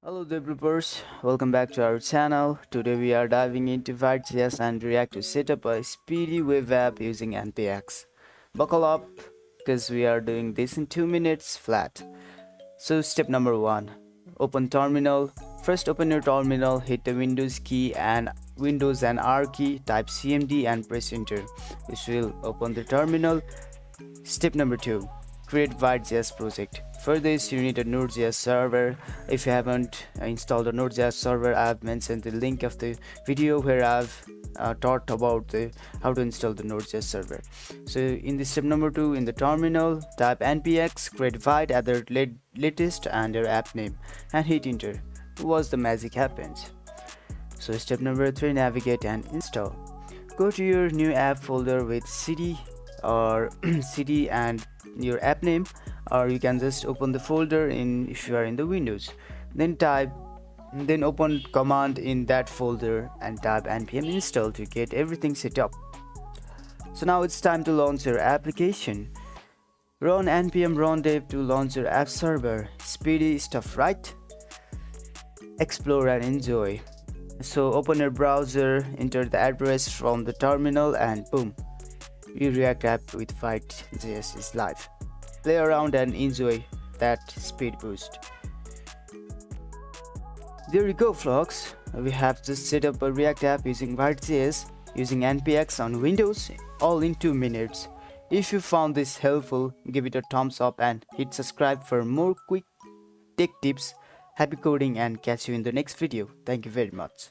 Hello developers, welcome back to our channel. Today we are diving into Vite.js and React to set up a speedy web app using npx. Buckle up because we are doing this in 2 minutes flat. So step number 1, open terminal. First open your terminal, hit the Windows and R key, type cmd and press enter. This will open the terminal. Step number 2, create Vite.js project. For this you need a Node.js server. If you haven't installed a Node.js server, I have mentioned the link of the video where I've taught about how to install the Node.js server. So in the step number 2, in the terminal, type npx create Vite at the latest and your app name and hit enter. Watch the magic happens. So step number 3, navigate and install. Go to your new app folder with cd or cd and your app name, or you can just open the folder in if you are in the Windows. Then open command in that folder and type npm install to get everything set up. So now it's time to launch your application. Run npm run dev to launch your app server. Speedy stuff, right? Explore and enjoy. So open your browser, enter the address from the terminal, and boom, your React app with Vite.js is live. Play around and enjoy that speed boost. There you go, folks. We have just set up a React app using Vite.js using npx on Windows, all in 2 minutes. If you found this helpful, give it a thumbs up and hit subscribe for more quick tech tips. Happy coding and catch you in the next video. Thank you very much.